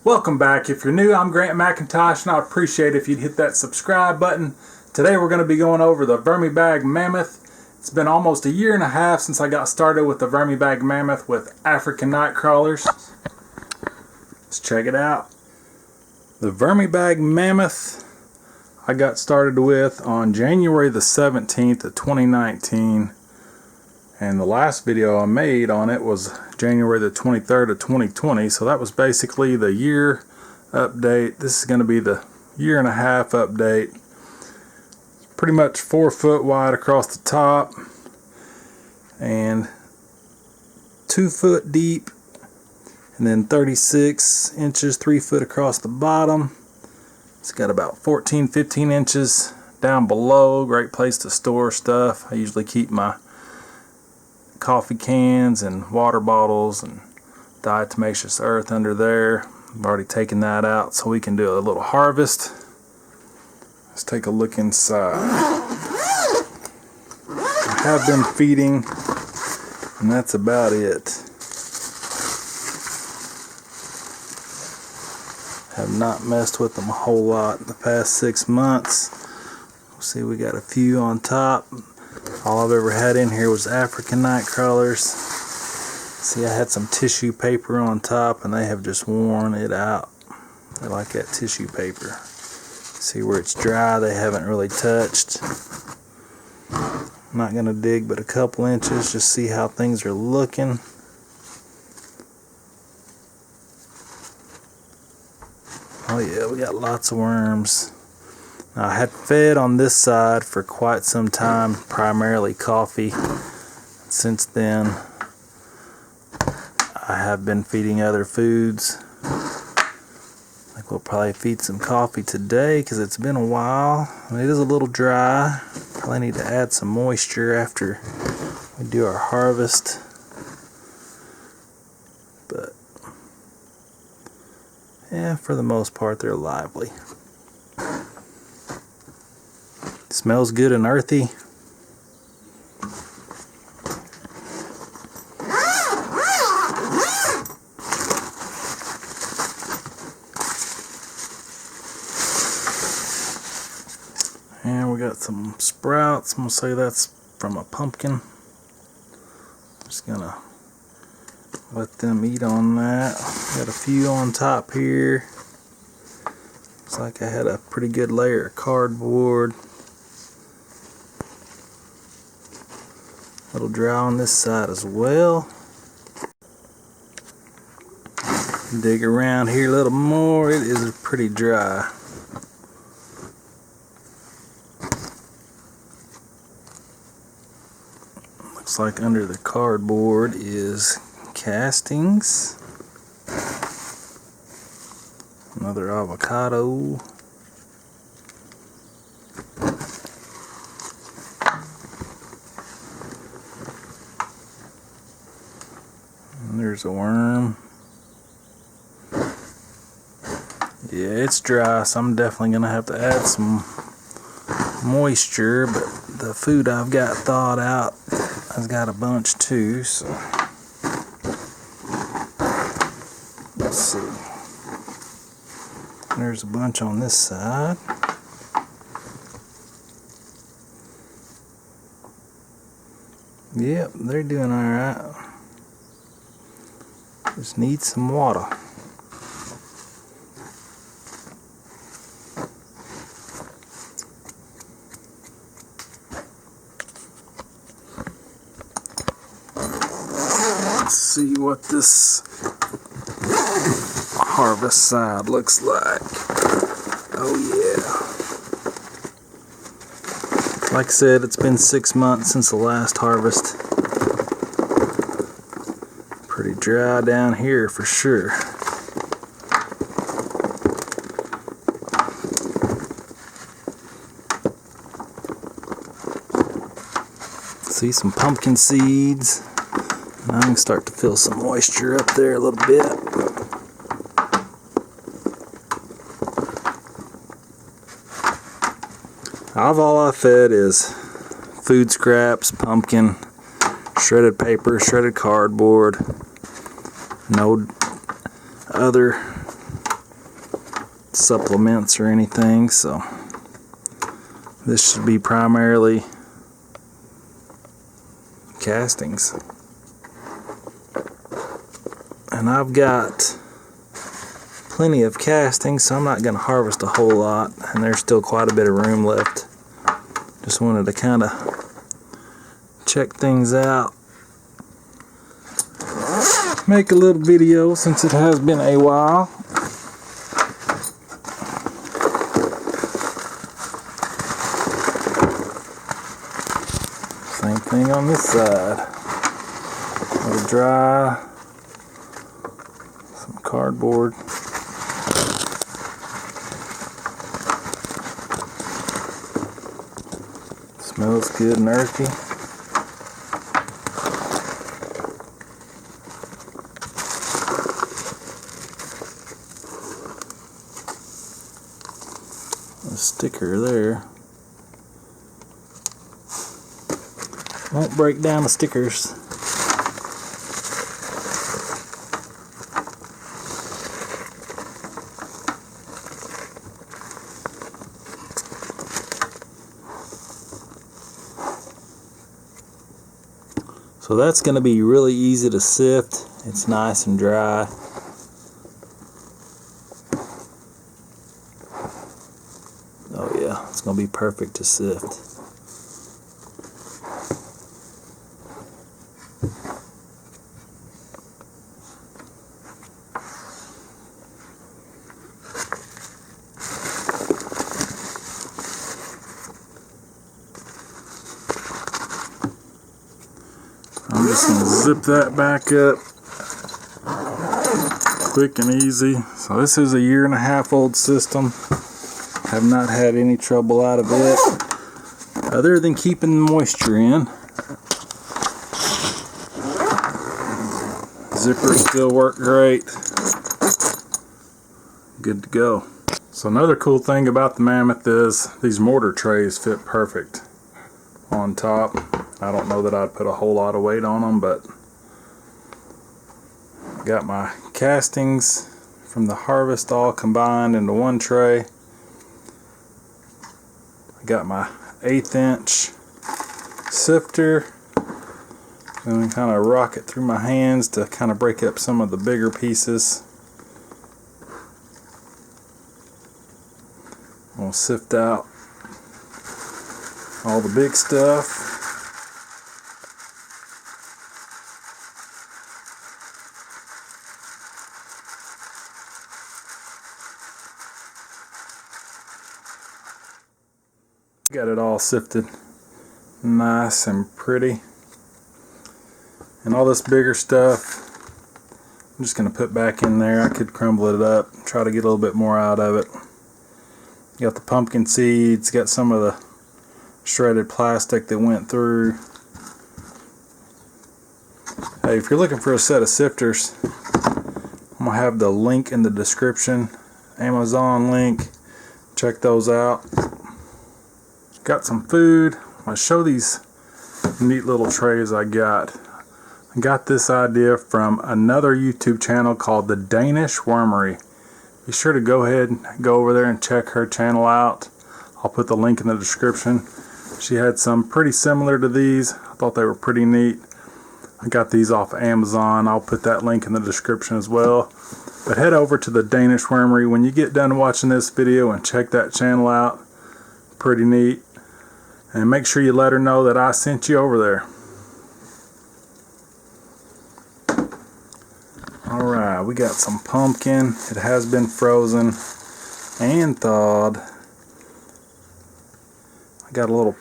Welcome back. If you're new, I'm Grant McIntosh, and I appreciate if you'd hit that subscribe button. Today we're going to be going over the VermiBag Mammoth. It's been almost a year and a half since I got started with the VermiBag Mammoth with African night crawlers. Let's check it out. The VermiBag Mammoth I got started with on January the 17th of 2019. And the last video I made on it was January the 23rd of 2020. So that was basically the year update. This is going to be the year and a half update. It's pretty much 4 foot wide across the top and 2 foot deep, and then 36 inches, 3 foot across the bottom. It's got about 14-15 inches down below. Great place to store stuff. I usually keep my coffee cans and water bottles and diatomaceous earth under there. I've already taken that out so we can do a little harvest. Let's take a look inside. I have been feeding, and that's about it. Have not messed with them a whole lot in the past 6 months. See, we got a few on top. All I've ever had in here was African night crawlers. See, I had some tissue paper on top and they have just worn it out. They like that tissue paper. See where it's dry, they haven't really touched. I'm not going to dig but a couple inches, just see how things are looking. Oh yeah, we got lots of worms. Now, I had fed on this side for quite some time, primarily coffee. Since then, I have been feeding other foods. I think we'll probably feed some coffee today because it's been a while. I mean, it is a little dry. Probably need to add some moisture after we do our harvest. But yeah, for the most part, they're lively. Smells good and earthy. And we got some sprouts. I'm gonna say that's from a pumpkin. Just gonna let them eat on that. Got a few on top here. Looks like I had a pretty good layer of cardboard. A little dry on this side as well. Dig around here a little more. It is pretty dry. Looks like under the cardboard is castings. Another avocado. There's a worm. Yeah, it's dry, so I'm definitely gonna have to add some moisture, but the food I've got thawed out has got a bunch too, so let's see. There's a bunch on this side. Yep, they're doing alright. Just need some water. Let's see what this harvest side looks like. Oh yeah. Like I said, it's been 6 months since the last harvest. Pretty dry down here for sure. See some pumpkin seeds. Now I can start to feel some moisture up there a little bit. All I fed is food scraps, pumpkin, shredded paper, shredded cardboard, no other supplements or anything, so this should be primarily castings. And I've got plenty of castings, so I'm not going to harvest a whole lot, and there's still quite a bit of room left. Just wanted to kind of check things out, make a little video since it has been a while. Same thing on this side. A little dry, some cardboard. Smells good and earthy. A sticker there. Won't break down the stickers. So that's going to be really easy to sift. It's nice and dry. Oh yeah, it's going to be perfect to sift. I'm just going to zip that back up quick and easy. So this is a 1.5 year old system. Have not had any trouble out of it other than keeping the moisture in. Zippers still work great. Good to go. So another cool thing about the Mammoth is these mortar trays fit perfect on top. I don't know that I'd put a whole lot of weight on them, but got my castings from the harvest all combined into one tray. I got my 1/8 inch sifter. I'm going to kind of rock it through my hands to kind of break up some of the bigger pieces. I'm going to sift out all the big stuff. Got it all sifted nice and pretty. And all this bigger stuff I'm just going to put back in there. I could crumble it up, try to get a little bit more out of it. Got the pumpkin seeds, got some of the shredded plastic that went through. Hey, if you're looking for a set of sifters, I'm going to have the link in the description, Amazon link. Check those out. Got some food. I'm going to show these neat little trays I got. I got this idea from another YouTube channel called The Danish Wormery. Be sure to go ahead and go over there and check her channel out. I'll put the link in the description. She had some pretty similar to these. I thought they were pretty neat. I got these off of Amazon. I'll put that link in the description as well. But head over to The Danish Wormery when you get done watching this video and check that channel out. Pretty neat. And make sure you let her know that I sent you over there. Alright, we got some pumpkin. It has been frozen and thawed. I got a little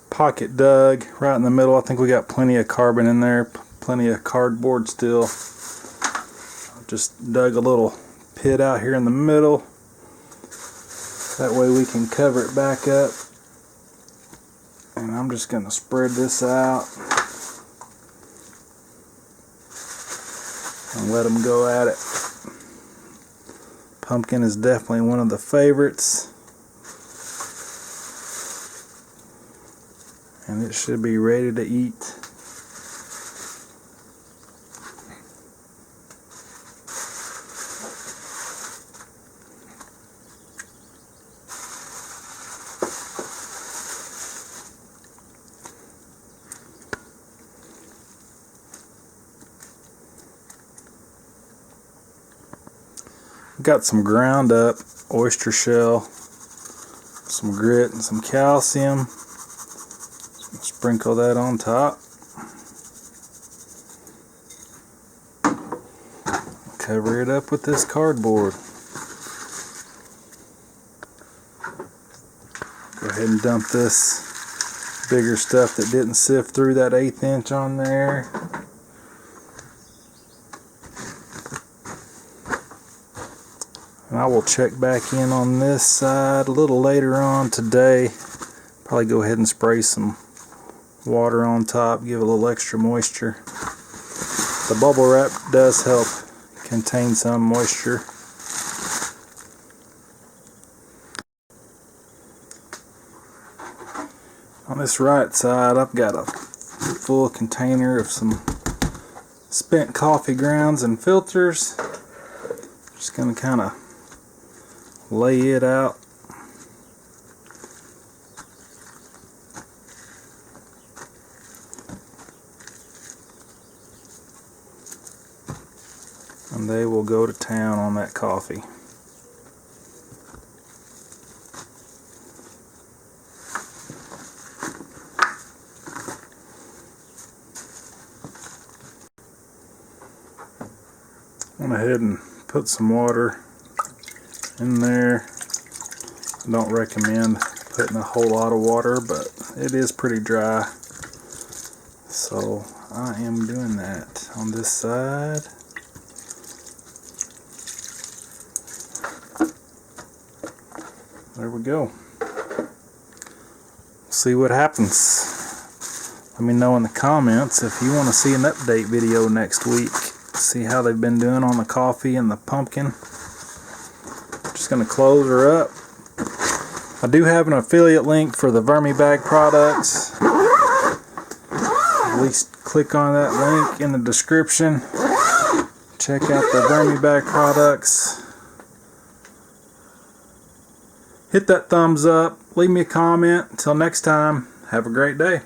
pocket dug right in the middle. I think we got plenty of carbon in there, plenty of cardboard still. Just dug a little pit out here in the middle. That way we can cover it back up. And I'm just going to spread this out and let them go at it. Pumpkin is definitely one of the favorites. And it should be ready to eat. Got some ground up oyster shell, some grit and some calcium. Sprinkle that on top. Cover it up with this cardboard. Go ahead and dump this bigger stuff that didn't sift through that 1/8 inch on there. And I will check back in on this side a little later on today. Probably go ahead and spray some water on top, give it a little extra moisture. The bubble wrap does help contain some moisture. On this right side, I've got a full container of some spent coffee grounds and filters. Just going to kind of lay it out. And they will go to town on that coffee. Went ahead and put some water in there. I don't recommend putting a whole lot of water, but it is pretty dry. So I am doing that on this side. There we go. See what happens. Let me know in the comments if you want to see an update video next week. See how they've been doing on the coffee and the pumpkin. Just going to close her up. I do have an affiliate link for the VermiBag products. At least click on that link in the description. Check out the VermiBag products. Hit that thumbs up. Leave me a comment. Until next time, have a great day.